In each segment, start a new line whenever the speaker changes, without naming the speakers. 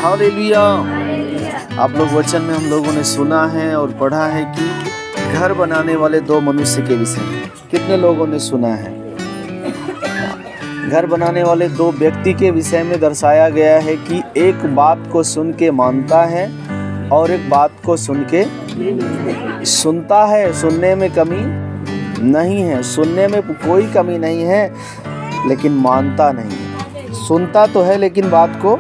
Hallelujah. आप लोग वचन में हम लोगों ने सुना है और पढ़ा है कि घर बनाने वाले दो मनुष्य के विषय में कितने लोगों ने सुना है? घर बनाने वाले दो व्यक्ति के विषय में दर्शाया गया है कि एक बात को सुन के मानता है और एक बात को सुन के सुनता है। सुनने में कमी नहीं है, सुनने में कोई कमी नहीं है, लेकिन मानता नहीं है। सुनता तो है लेकिन बात को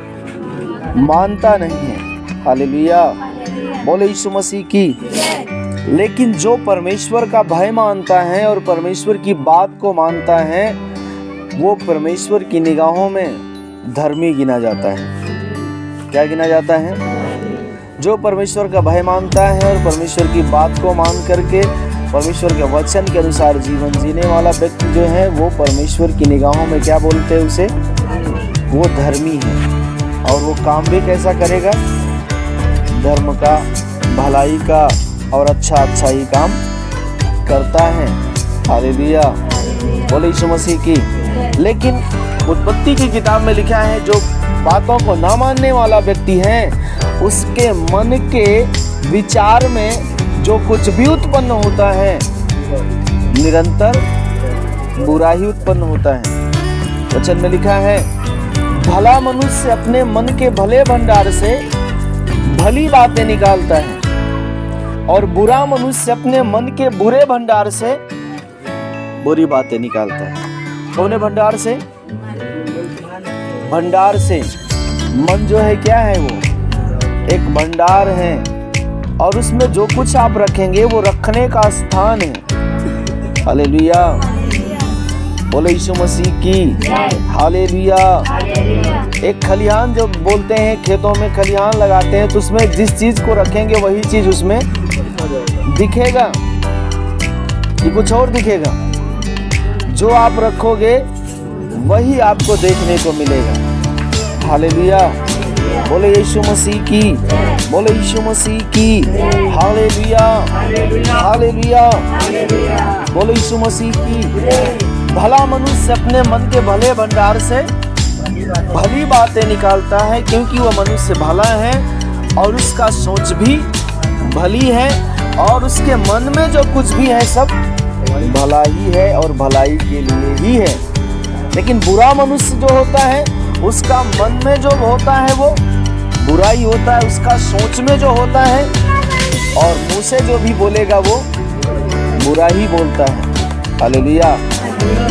मानता नहीं है। हालेलुया, बोले यीशु मसीह की। लेकिन जो परमेश्वर का भय मानता है और परमेश्वर की बात को मानता है, वो परमेश्वर की निगाहों में धर्मी गिना जाता है। क्या गिना जाता है? जो परमेश्वर का भय मानता है और परमेश्वर की बात को मान करके परमेश्वर के वचन के अनुसार जीवन जीने वाला व्यक्ति जो है, वो परमेश्वर की निगाहों में क्या बोलते हैं उसे? वो धर्मी है। और वो काम भी कैसा करेगा? धर्म का, भलाई का और अच्छा ही काम करता है। हालेलुया, बोले यीशु मसीह की। लेकिन उत्पत्ति की किताब में लिखा है, जो बातों को ना मानने वाला व्यक्ति है, उसके मन के विचार में जो कुछ भी उत्पन्न होता है, निरंतर बुरा ही उत्पन्न होता है। वचन में लिखा है, भला मनुष्य अपने मन के भले भंडार से भली बातें निकालता है और बुरा मनुष्य अपने मन के बुरे भंडार से बुरी बातें निकालता है। कौन भंडार से? भंडार से। मन जो है क्या है? वो एक भंडार है और उसमें जो कुछ आप रखेंगे वो रखने का स्थान है। हालेलुया, बोले यीशु मसीह की। हालेलुया। एक खलिहान जो बोलते हैं, खेतों में खलिहान लगाते हैं, तो उसमें जिस चीज को रखेंगे वही चीज उसमें दिखेगा कि कुछ और दिखेगा? जो आप रखोगे वही आपको देखने को मिलेगा। हालेलुया, बोले यीशु मसीह की। बोले यीशु मसीह की। हालेलुया, हालेलुया, बोले यीशु मसीह की। भला मनुष्य अपने मन के भले भंडार से भली बातें निकालता है, क्योंकि वह मनुष्य भला है और उसका सोच भी भली है और उसके मन में जो कुछ भी है सब भला ही है और भलाई के लिए ही है। लेकिन बुरा मनुष्य जो होता है, उसका मन में जो होता है वो बुरा ही होता है, उसका सोच में जो होता है और मुंह से जो भी बोलेगा वो बुरा ही बोलता है। हालेलुया।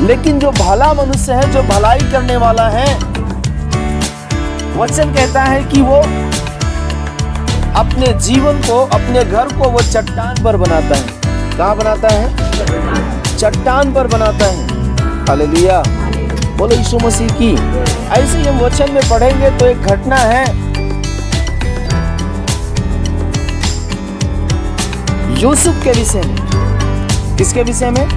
लेकिन जो भला मनुष्य है, जो भलाई करने वाला है, वचन कहता है कि वो अपने जीवन को, अपने घर को वो चट्टान पर बनाता है। कहाँ बनाता है? चट्टान पर बनाता है। हालेलुया, बोलो यीशु मसीह की। ऐसे ही हम वचन में पढ़ेंगे तो एक घटना है, यूसुफ के विषय में। किसके विषय में?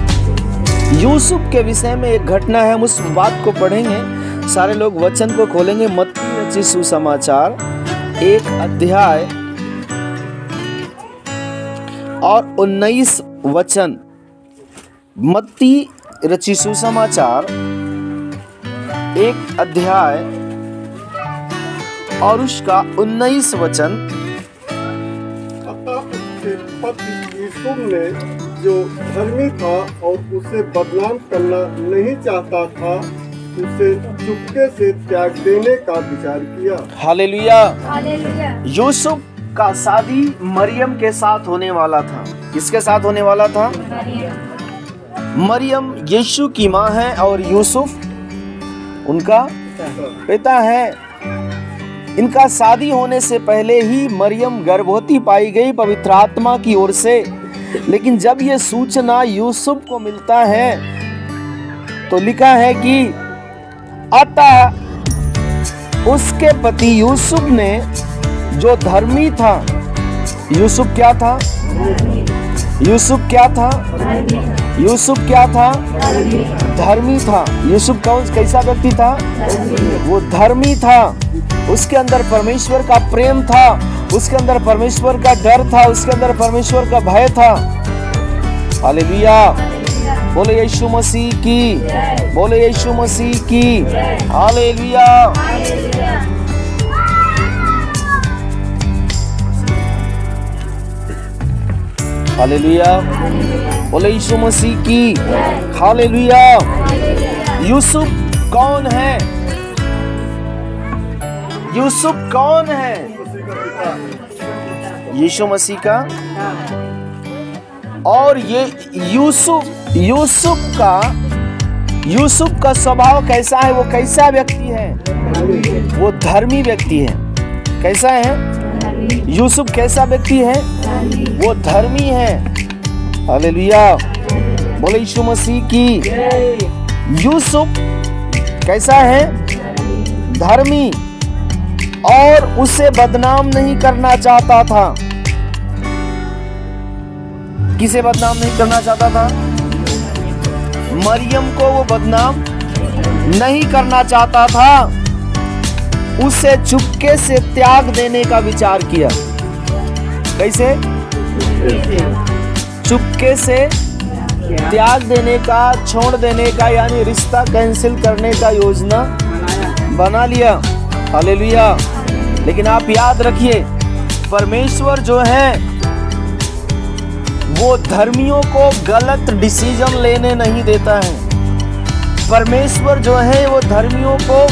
यूसुफ के विषय में एक घटना है। हम उस बात को पढ़ेंगे। सारे लोग वचन को खोलेंगे। मत्ती रचित सुसमाचार 1 अध्याय और 19 वचन। मत्ती रचित सुसमाचार 1 अध्याय और उसका 19 वचन।
यूसुफ ने, जो धर्मी था और उसे बदनाम करना नहीं चाहता था, उसे चुपके से त्याग देने का विचार किया।
हालेलुया। यूसुफ का शादी मरियम के साथ होने वाला था। किसके साथ होने वाला था? मरियम यीशु की माँ है और यूसुफ उनका पिता है। इनका शादी होने से पहले ही मरियम गर्भवती पाई गई पवित्र आत्मा की ओर से। लेकिन जब ये सूचना यूसुफ को मिलता है तो लिखा है कि अतः उसके पति यूसुफ ने, जो धर्मी था। यूसुफ क्या था? यूसुफ क्या था? यूसुफ क्या था? धर्मी था। यूसुफ कैसा व्यक्ति था? वो धर्मी था। उसके अंदर परमेश्वर का प्रेम था, उसके अंदर परमेश्वर का डर था, उसके अंदर परमेश्वर का भय था। हालेलुया, बोले यीशु मसीह की। बोले यीशु मसीह की। हालेलुया। हालेलुया। बोले यीशु मसीह की हालेलुया। यूसुफ कौन है? यूसुफ कौन है? यीशु मसीह का। और ये यूसुफ का स्वभाव कैसा है? वो कैसा व्यक्ति है? वो धर्मी व्यक्ति है। कैसा है? यूसुफ कैसा व्यक्ति है? वो धर्मी है। हालेलुया। बोले यीशु मसीह की। यूसुफ कैसा है? धर्मी, और उसे बदनाम नहीं करना चाहता था। किसे बदनाम नहीं करना चाहता था? मरियम को वो बदनाम नहीं करना चाहता था। उसे चुपके से त्याग देने का विचार किया। कैसे? चुपके से त्याग देने का, छोड़ देने का, यानी रिश्ता कैंसिल करने का योजना बना लिया। हालेलुया। लेकिन आप याद रखिए, परमेश्वर जो है वो धर्मियों को गलत डिसीजन लेने नहीं देता है। परमेश्वर जो है वो धर्मियों को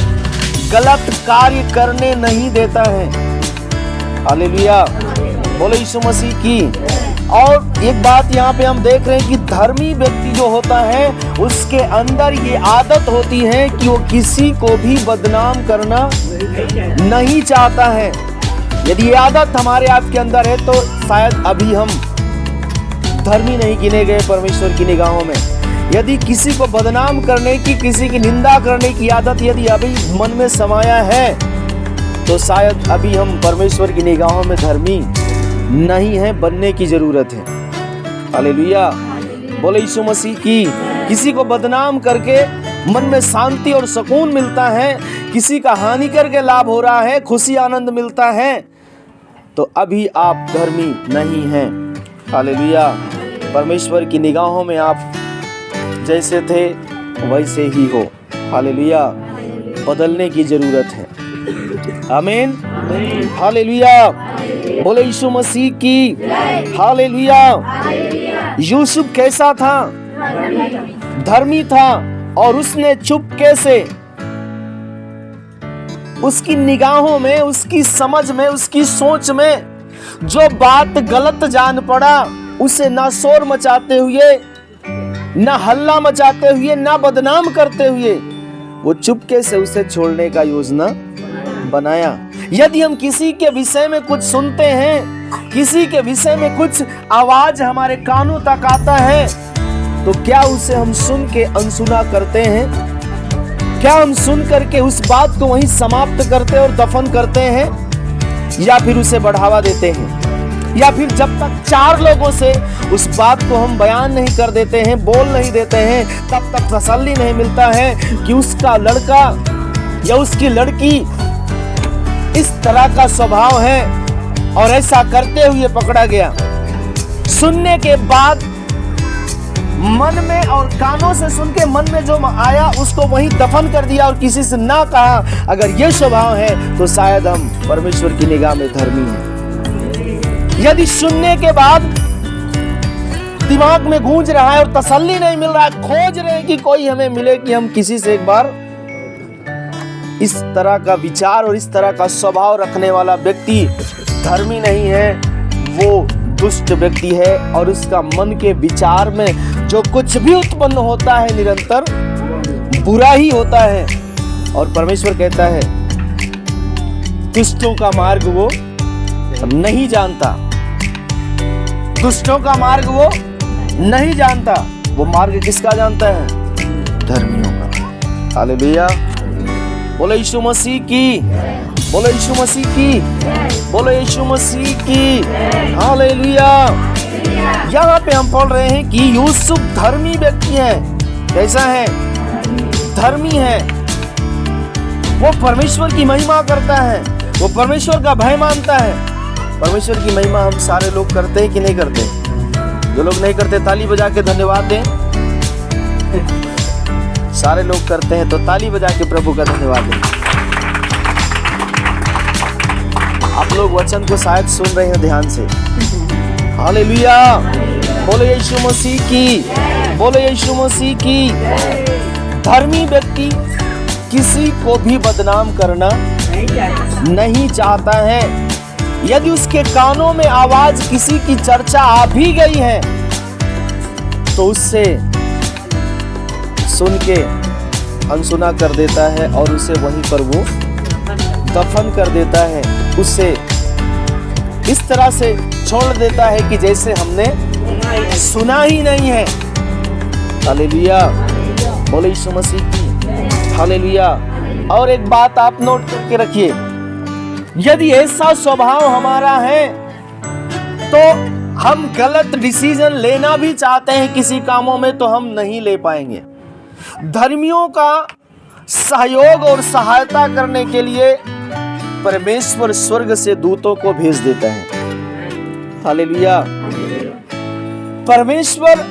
गलत कार्य करने नहीं देता है। हालेलुया। बोले यीशु मसीह की। और एक बात यहाँ पे हम देख रहे हैं कि धर्मी व्यक्ति जो होता है उसके अंदर ये आदत होती है कि वो किसी को भी बदनाम करना नहीं चाहता है। यदि ये आदत हमारे आपके अंदर है तो शायद अभी हम धर्मी नहीं गिने गए परमेश्वर की निगाहों में। यदि किसी को बदनाम करने की, किसी की निंदा करने की आदत यदि अभी मन में समाया है तो शायद अभी हम परमेश्वर की निगाहों में धर्मी नहीं है, बनने की जरूरत है। हालेलुया। बोले यीशु मसीह की। किसी को बदनाम करके मन में शांति और सुकून मिलता है, किसी का हानि करके लाभ हो रहा है, खुशी आनंद मिलता है, तो अभी आप धर्मी नहीं हैं। हालेलुया। परमेश्वर की निगाहों में आप जैसे थे वैसे ही हो। हालेलुया। बदलने की जरूरत है। आमीन। हालेलुया। बोले यीशु मसीह की। हालेलुया। यूसुफ कैसा था? धर्मी था, और उसने चुपके से, उसकी निगाहों में, उसकी समझ में, उसकी सोच में जो बात गलत जान पड़ा, उसे ना शोर मचाते हुए, ना हल्ला मचाते हुए, ना बदनाम करते हुए, वो चुपके से उसे छोड़ने का योजना बनाया। यदि हम किसी के विषय में कुछ सुनते हैं, किसी के विषय में कुछ आवाज हमारे कानों तक आता है, तो क्या उसे हम सुन के अनसुना करते हैं? क्या हम सुन करके उस बात को वहीं समाप्त करते और दफन करते हैं, या फिर उसे बढ़ावा देते हैं? या फिर जब तक 4 लोगों से उस बात को हम बयान नहीं कर देते हैं, बोल नहीं देते हैं, तब तक तसल्ली नहीं मिलता है कि उसका लड़का या उसकी लड़की इस तरह का स्वभाव है और ऐसा करते हुए पकड़ा गया। सुनने के बाद मन में और कानों से सुन के मन में जो आया उसको वहीं दफन कर दिया और किसी से ना कहा। अगर ये स्वभाव है तो शायद हम परमेश्वर की निगाह में धर्मी हैं। यदि सुनने के बाद दिमाग में गूंज रहा है और तसल्ली नहीं मिल रहा है, खोज रहे हैं कि कोई हमें मिले कि हम किसी से एक बार, इस तरह का विचार और इस तरह का स्वभाव रखने वाला व्यक्ति धर्मी नहीं है, वो दुष्ट व्यक्ति है। और उसका मन के विचार में जो कुछ भी उत्पन्न होता है निरंतर बुरा ही होता है। और परमेश्वर कहता है दुष्टों का मार्ग वो नहीं जानता। दुष्टों का मार्ग वो नहीं जानता। वो मार्ग किसका जानता है? धर्मियों का। हालेलुया। बोले यीशु मसीह की। बोले यीशु मसीह की। बोले यीशु मसीह की। हालेलुया। यहाँ पे हम पढ़ रहे हैं कि यूसुफ धर्मी व्यक्ति है। कैसा है? धर्मी है। वो परमेश्वर की महिमा करता है, वो परमेश्वर का भय मानता है। परमेश्वर की महिमा हम सारे लोग करते हैं कि नहीं करते? जो लोग नहीं करते ताली बजा के धन्यवाद दें। सारे लोग करते हैं तो ताली बजा के प्रभु का धन्यवाद दें। आप लोग वचन को शायद सुन रहे हैं ध्यान से। हालेलुया। बोलो यीशु मसीह की, बोलो यीशु मसीह की। धर्मी व्यक्ति किसी को भी बदनाम करना नहीं चाहता है। यदि उसके कानों में आवाज किसी की चर्चा आ भी गई है तो उससे सुन के अनसुना कर देता है और उसे वहीं पर वो दफन कर देता है, उसे इस तरह से छोड़ देता है कि जैसे हमने सुना ही नहीं है। हालेलुया, बोले यीशु मसीह की, हालेलुया। और एक बात आप नोट करके रखिए, यदि ऐसा स्वभाव हमारा है तो हम गलत डिसीजन लेना भी चाहते हैं किसी कामों में तो हम नहीं ले पाएंगे। धर्मियों का सहयोग और सहायता करने के लिए परमेश्वर स्वर्ग से दूतों को भेज देता है। हालेलुया। परमेश्वर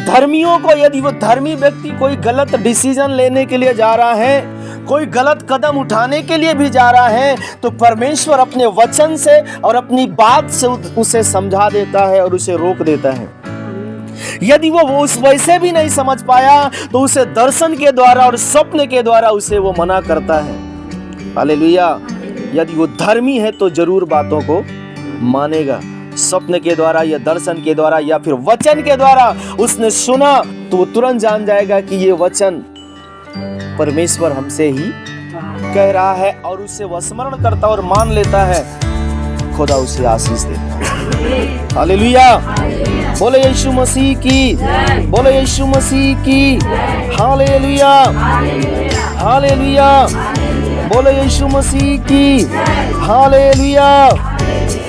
धर्मियों को, यदि वो धर्मी व्यक्ति कोई गलत डिसीजन लेने के लिए जा रहा है, कोई गलत कदम उठाने के लिए भी जा रहा है, तो परमेश्वर अपने वचन से और अपनी बात से उसे समझा देता है और उसे रोक देता है। यदि वो उस वैसे भी नहीं समझ पाया तो उसे दर्शन के द्वारा और स्वप्न के द्वारा उसे वो मना करता है। हालेलुया। यदि वो धर्मी है तो जरूर बातों को मानेगा। स्वप्न के द्वारा या दर्शन के द्वारा या फिर वचन के द्वारा उसने सुना तो वो तुरंत जान जाएगा कि ये वचन परमेश्वर हमसे ही कह रहा है और उसे वह स्मरण करता और मान लेता है। खुदा उसे आशीष देता है। हालेलुया। बोले यीशु मसीह की, बोले यीशु मसीह की। Hallelujah, hallelujah. बोले यीशु मसीह की, हालेलुया।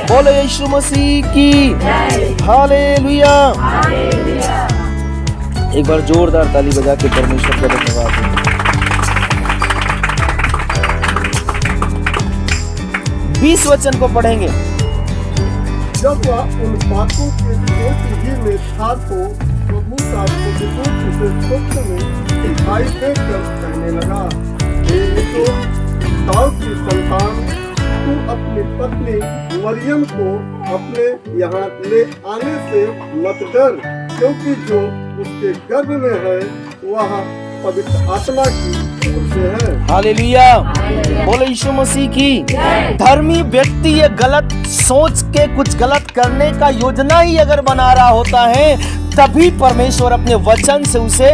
बोले यीशु मसीह की, हालेलुया। एक बार जोरदार ताली बजा के परमेश्वर का धन्यवाद दें। 20 वचन को पढ़ेंगे।
जब वह उन बातों के सोच ही में था तो प्रभु का स्वर्गदूत उसे स्वप्न में दिखाई देकर कहने लगा, हे यीशु, दाऊद की संतान, तू अपनी पत्नी मरियम को अपने यहाँ ले आने से मत डर, क्योंकि जो उसके गर्भ में है वह पवित्र आत्मा की ओर से है। हालेलुया।
बोले यीशु मसीह की। धर्मी व्यक्ति ये गलत सोच के कुछ गलत करने का योजना ही अगर बना रहा होता है तभी परमेश्वर अपने वचन से उसे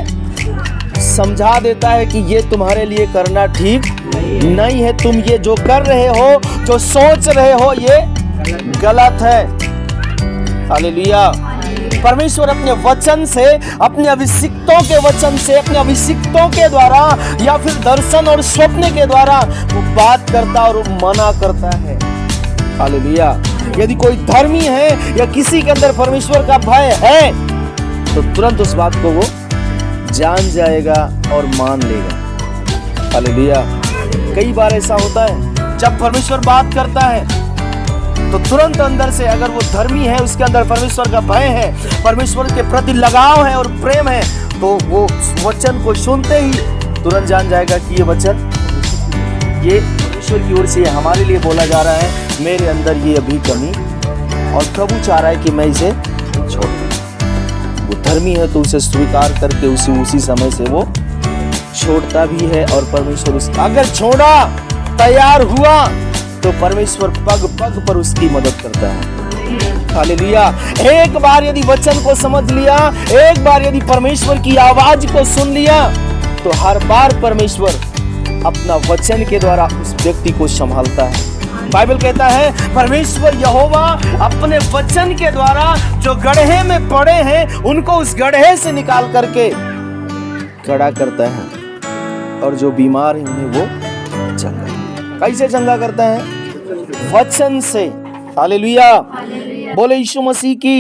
समझा देता है कि ये तुम्हारे लिए करना ठीक नहीं है, तुम ये जो कर रहे हो, जो सोच रहे हो, ये गलत है। हालेलुया। परमेश्वर अपने वचन से, अपने अभिषिक्तों के वचन से, अपने अभिषिक्तों के द्वारा या फिर दर्शन और स्वप्न के द्वारा वो बात करता और मना करता है। हालेलुया। यदि कोई धर्मी है या किसी के अंदर परमेश्वर का भय है तो तुरंत उस बात को वो जान जाएगा और मान लेगा। हालेलुया। कई बार ऐसा होता है जब परमेश्वर बात करता है तो तुरंत अंदर से, अगर वो धर्मी है, उसके अंदर परमेश्वर का भय है, परमेश्वर के प्रति लगाव है और प्रेम है, तो वो वचन को सुनते ही तुरंत जान जाएगा कि ये वचन ये परमेश्वर की ओर से हमारे लिए बोला जा रहा है, मेरे अंदर ये अभी कमी और प्रभु चाह रहा है कि मैं इसे छोड़ दूं। वो धर्मी है तो उसे स्वीकार करके उसी समय से वो छोड़ता भी है और परमेश्वर उसका अगर छोड़ा, तैयार हुआ तो परमेश्वर पग पग पर उसकी मदद करता है। हालेलुया। एक बार यदि वचन को समझ लिया, एक बार यदि परमेश्वर की आवाज को सुन लिया तो हर बार परमेश्वर अपना वचन के द्वारा उस व्यक्ति को संभालता है। बाइबल कहता है परमेश्वर यहोवा अपने वचन के द्वारा जो गड्ढे में पड़े हैं उनको उस गड्ढे से निकाल करके खड़ा करता है और जो बीमार है उन्हें वो चंगा। कैसे चंगा करता है? वचन से। हालेलुया। बोले यीशु मसीह की।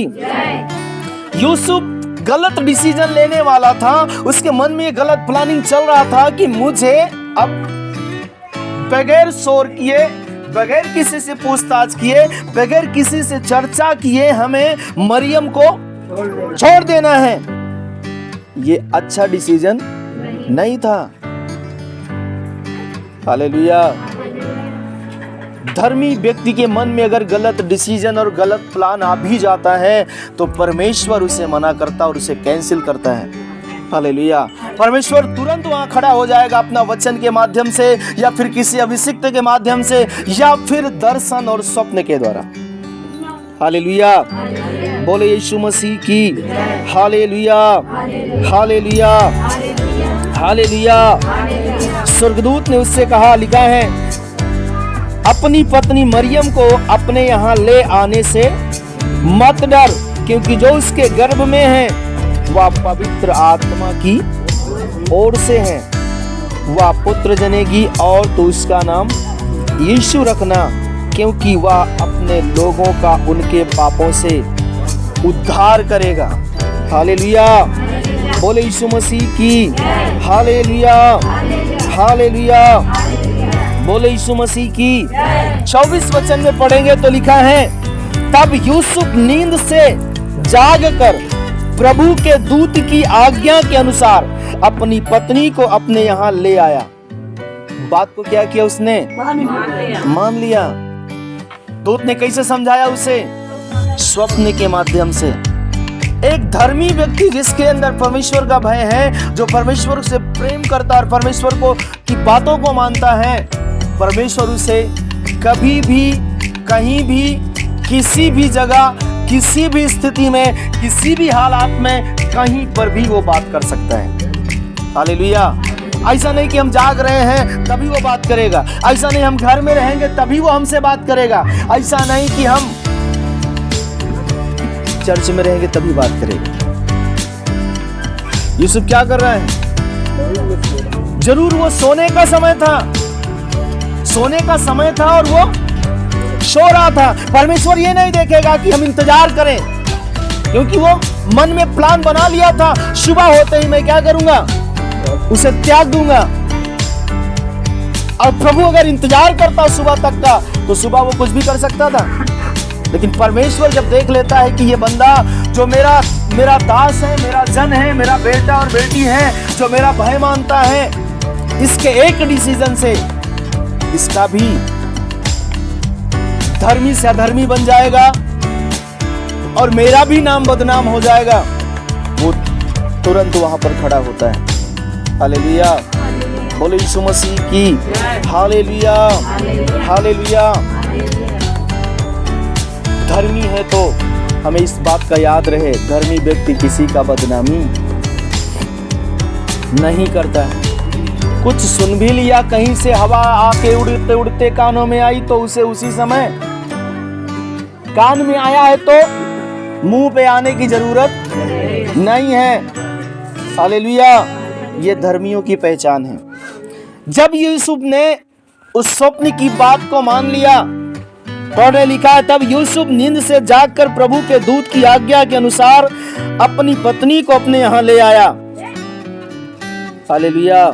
यूसुफ गलत डिसीजन लेने वाला था, उसके मन में गलत प्लानिंग चल रहा था कि मुझे अब बगैर शोर किए, बगैर किसी से पूछताछ किए, बगैर किसी से चर्चा किए हमें मरियम को छोड़ देना है। ये अच्छा डिसीजन नहीं था। हालेलुया। धर्मी व्यक्ति के मन में अगर गलत डिसीजन और गलत प्लान आ भी जाता है तो परमेश्वर उसे मना करता और उसे कैंसिल करता है। हालेलुया। परमेश्वर तुरंत वहां खड़ा हो जाएगा अपना वचन के माध्यम से, या फिर किसी अभिषिक्त के माध्यम से, या फिर दर्शन और स्वप्न के द्वारा। हालेलुया। बोले यीशु मसीह की हालेलुया, हालेलुया, हालेलुया। स्वर्गदूत ने उससे कहा, लिखा है, अपनी पत्नी मरियम को अपने यहाँ ले आने से मत डर, क्योंकि जो उसके गर्भ में है वह पवित्र आत्मा की ओर से है। वह पुत्र जनेगी और तो उसका नाम यीशु रखना, क्योंकि वह अपने लोगों का उनके पापों से उद्धार करेगा। हालेलुया। बोले यीशु मसीह की हालेलुया, हालेलुया। बोले यीशु मसीह की। 24 वचन में पढ़ेंगे तो लिखा है, तब यूसुफ नींद से जाग कर प्रभु के दूत की आज्ञा के अनुसार अपनी पत्नी को अपने यहाँ ले आया। बात को क्या किया उसने? मान लिया। दूत ने कैसे समझाया उसे? स्वप्न के माध्यम से। एक धर्मी व्यक्ति जिसके अंदर परमेश्वर का भय है, जो परमेश्वर से प्रेम करता है और परमेश्वर को की बातों को मानता है, परमेश्वर उसे कभी भी, कहीं भी, किसी भी जगह, किसी भी स्थिति में, किसी भी हालात में, कहीं पर भी वो बात कर सकता है। हालेलुया। ऐसा नहीं कि हम जाग रहे हैं तभी वो बात करेगा, ऐसा नहीं हम घर में रहेंगे तभी वो हमसे बात करेगा, ऐसा नहीं कि हम चर्च में रहेंगे तभी बात करेगा। यूसुफ क्या कर रहा है? जरूर वो सोने का समय था, सोने का समय था और वो सो रहा था। परमेश्वर ये नहीं देखेगा कि हम इंतजार करें, क्योंकि वो मन में प्लान बना लिया था, सुबह होते ही मैं क्या करूंगा? उसे त्याग दूंगा। और प्रभु अगर इंतजार करता सुबह तक का तो सुबह वो कुछ भी कर सकता था। लेकिन परमेश्वर जब देख लेता है कि ये बंदा जो मेरा दास है, मेरा जन है, मेरा बेटा और बेटी है, जो मेरा भय मानता है, इसके एक डिसीजन से इसका भी धर्मी से अधर्मी बन जाएगा और मेरा भी नाम बदनाम हो जाएगा, वो तुरंत वहां पर खड़ा होता है। हालेलुया। बोले यीशु मसीह की हालेलुया, हालेलुया। धर्मी है तो हमें इस बात का याद रहे, धर्मी व्यक्ति किसी का बदनामी नहीं करता है। कुछ सुन भी लिया कहीं से, हवा आके उड़ते उड़ते कानों में आई तो उसे उसी समय, कान में आया है तो मुंह पे आने की जरूरत नहीं है। हालेलुया। ये धर्मियों की पहचान है। जब यूसुफ ने उस स्वप्न की बात को मान लिया, पढ़ने लिखा है, तब यूसुफ नींद से जागकर प्रभु के दूत की आज्ञा के अनुसार अपनी पत्नी को अपने यहाँ ले आया। हालेलुया।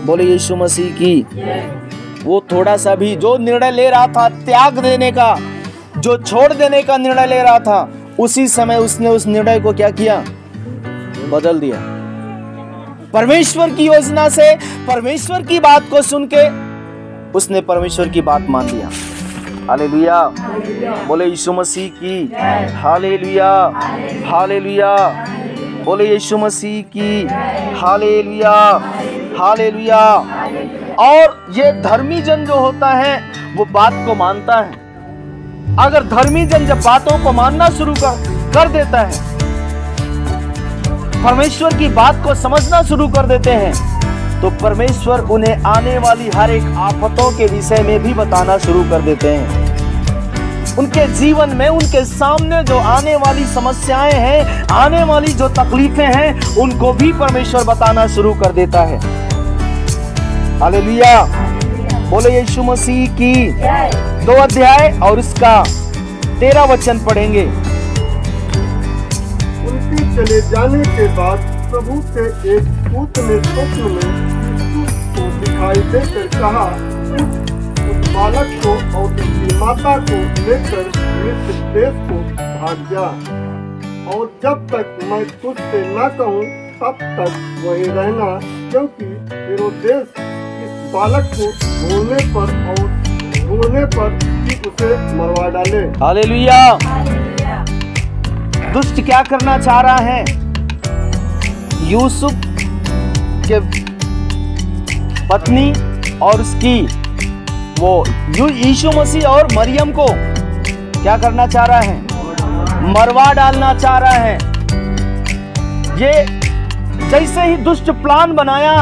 बोले यीशु मसीह की। वो थोड़ा सा भी जो निर्णय ले रहा था त्याग देने का, जो छोड़ देने का निर्णय ले रहा था, उसी समय उसने उस निर्णय को क्या किया? बदल दिया। परमेश्वर की योजना से, परमेश्वर की बात को सुन के उसने परमेश्वर की बात मान लिया। हालेलुया। बोले यीशु मसीह की हालेलुया, हालेलुया। बोले यीशु मसीह की हालेलुया, हालेलुया। और ये धर्मी जन जो होता है वो बात को मानता है। अगर धर्मी जन जब बातों को मानना शुरू कर देता है, परमेश्वर की बात को समझना शुरू कर देते हैं, तो परमेश्वर उन्हें आने वाली हर एक आफतों के विषय में भी बताना शुरू कर देते हैं। उनके जीवन में, उनके सामने जो आने वाली समस्याएं हैं, आने वाली जो तकलीफें हैं, उनको भी परमेश्वर बताना शुरू कर देता है। हालेलुया। बोले यीशु मसीह की। 2 अध्याय और इसका 13 वचन पढ़ेंगे।
उनके चले जाने के बाद प्रभु के एक दूत ने स्वप्न में यीशु को दिखाई देकर कहा, उस बालक को और उसकी माता को लेकर मिस्र देश को भाग जा, और जब तक मैं तुझसे न कहूँ तब तक वहीं रहना, क्योंकि हेरोदेस इस बालक को ढूंढने पर और ढूंढने पर कि उसे मरवा डाले।
हालेलुया। दुष्ट क्या करना चाह रहा है? यूसुफ के पत्नी और उसकी वो यीशु मसीह और मरियम को क्या करना चाह रहा है? मरवा डालना चाह रहा है। ये जैसे ही दुष्ट प्लान बनाया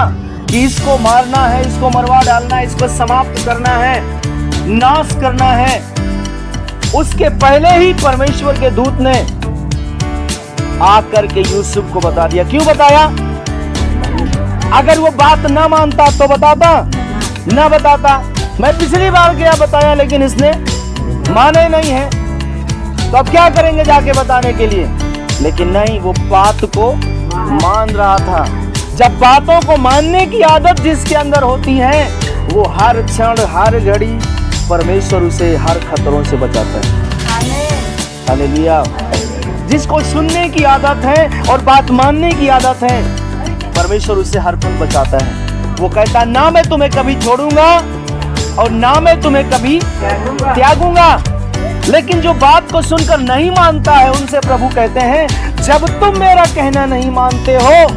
कि इसको मारना है, इसको मरवा डालना है, इसको समाप्त करना है, नाश करना है, उसके पहले ही परमेश्वर के दूत ने आकर के यूसुफ को बता दिया। क्यों बताया? अगर वो बात ना मानता तो बताता ना बताता। मैं पिछली बार गया बताया, लेकिन इसने माने नहीं है, तो अब क्या करेंगे जाके बताने के लिए? लेकिन नहीं, वो बात को मान रहा था। जब बातों को मानने की आदत जिसके अंदर होती है, वो हर क्षण हर घड़ी परमेश्वर उसे हर खतरों से बचाता है। हालेलुया। जिसको सुनने की आदत है और बात मानने की आदत है, परमेश्वर उसे हर पल बचाता है। वो कहता ना मैं तुम्हें कभी छोड़ूंगा और ना मैं तुम्हें कभी त्यागूंगा। लेकिन जो बात को सुनकर नहीं मानता है, उनसे प्रभु कहते हैं जब तुम मेरा कहना नहीं मानते हो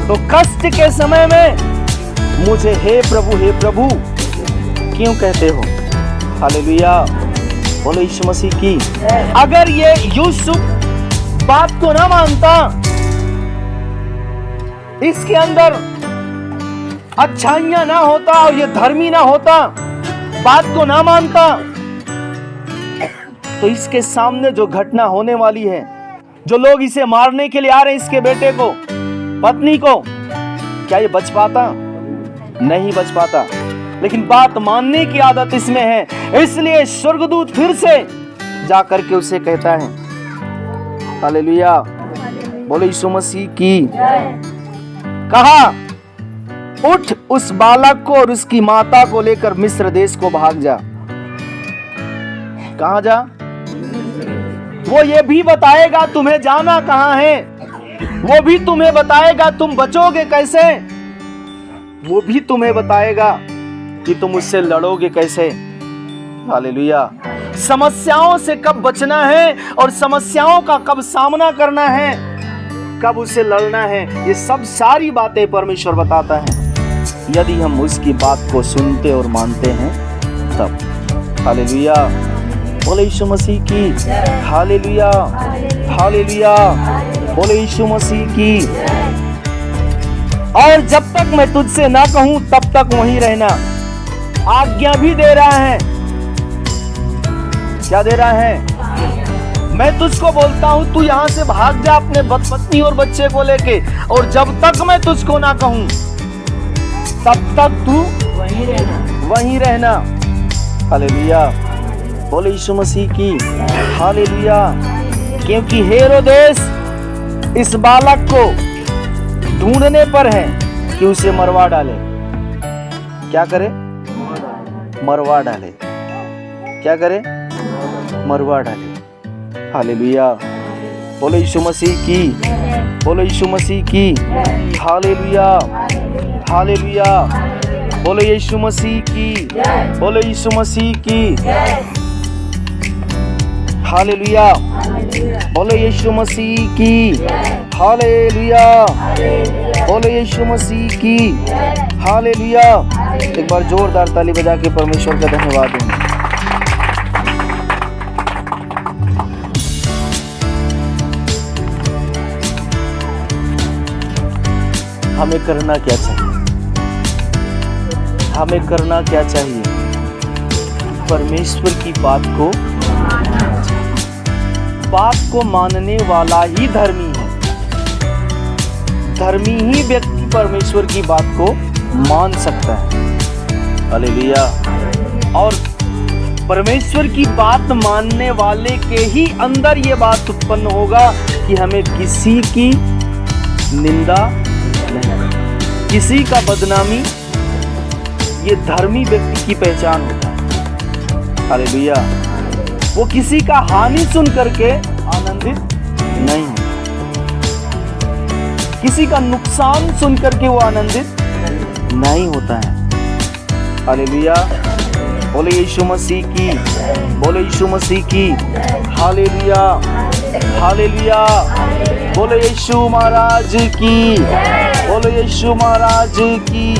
तो कष्ट के समय में मुझे हे प्रभु क्यों कहते हो? हालेलुया। बोलो यीशु मसीह की। अगर ये यूसुफ बात को ना मानता, इसके अंदर अच्छाइयां ना होता और ये धर्मी ना होता, बात को ना मानता, तो इसके सामने जो घटना होने वाली है, जो लोग इसे मारने के लिए आ रहे हैं, इसके बेटे को, पत्नी को, क्या ये बच पाता? नहीं बच पाता। लेकिन बात मानने की आदत इसमें है, इसलिए स्वर्गदूत फिर से जाकर के उसे कहता है। हालेलुया। बोलो यीशु मसीह की। कहा उठ, उस बालक को और उसकी माता को लेकर मिस्र देश को भाग जा। कहां जा? वो ये भी बताएगा तुम्हें जाना कहां है, वो भी तुम्हें बताएगा तुम बचोगे कैसे, वो भी तुम्हें बताएगा कि तुम उससे लड़ोगे कैसे। हालेलुया। समस्याओं से कब बचना है और समस्याओं का कब सामना करना है, कब उसे लड़ना है, ये सब सारी बातें परमेश्वर बताता है, यदि हम उसकी बात को सुनते और मानते हैं तब। हालेलुया। बोले यीशु मसीह की। हालेलुया। हालेलुया। बोले यीशु मसीह की। और जब तक मैं तुझसे ना कहूं तब तक वहीं रहना। आज्ञा भी दे रहा है। क्या दे रहा है? मैं तुझको बोलता हूं तू यहां से भाग जा अपने पत्नी और बच्चे को लेके, और जब तक मैं तुझको ना कहूं तब तक तू वहीं रहना। हालेलुया। बोले यीशु मसीह की। हालेलुया। क्योंकि हेरोदेस इस बालक को ढूंढने पर है कि उसे मरवा डाले। क्या करे? मरवा डाले। क्या करे? मरवा डाले। हालेलुया। बोलो यीशु मसीह की। बोलो यीशु मसीह की। हालेलुया। हालेलुया। बोलो यीशु मसीह की। बोलो यीशु मसीह की। हालेलुया। बोलो यीशु मसीह की। हालेलुया। बोलो यीशु मसीह की। हालेलुया। एक बार जोरदार ताली बजा के परमेश्वर का धन्यवाद देंगे। हमें करना क्या चाहिए? हमें करना क्या चाहिए? परमेश्वर की बात को मानने वाला ही धर्मी है। धर्मी ही व्यक्ति परमेश्वर की बात को मान सकता है। हालेलुया। और परमेश्वर की बात मानने वाले के ही अंदर ये बात उत्पन्न होगा कि हमें किसी की निंदा नहीं, किसी का बदनामी, ये धर्मी व्यक्ति की पहचान होता है। हालेलुया। वो किसी का हानि सुन करके आनंदित नहीं होता, किसी का नुकसान सुन करके वो आनंदित नहीं होता है। हालेलुया। बोले यीशु मसीह की, बोले यीशु मसीह की। Hallelujah, hallelujah. बोले यीशु महाराज की, बोले यीशु महाराज की।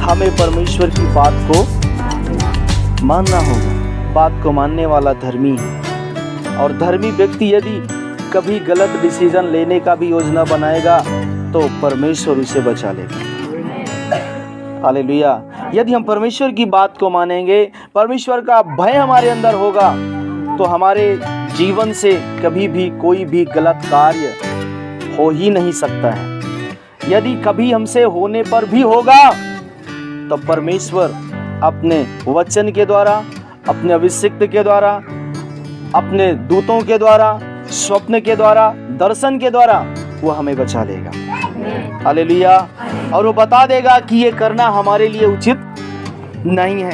हमें परमेश्वर की बात को मानना होगा। बात को मानने वाला धर्मी है, और धर्मी व्यक्ति यदि कभी गलत डिसीजन लेने का भी योजना बनाएगा तो परमेश्वर उसे बचा लेगा। हालेलुया। यदि हम परमेश्वर की बात को मानेंगे, परमेश्वर का भय हमारे अंदर होगा, तो हमारे जीवन से कभी भी कोई भी गलत कार्य हो ही नहीं सकता है। यदि कभी हमसे होने पर भी होगा तो परमेश्वर अपने वचन के द्वारा, अपने अभिषिक्त के द्वारा, अपने दूतों के द्वारा, स्वप्न के द्वारा, दर्शन के द्वारा वो हमें बचा लेगा। हालेलुया। और वो बता देगा कि ये करना हमारे लिए उचित नहीं है।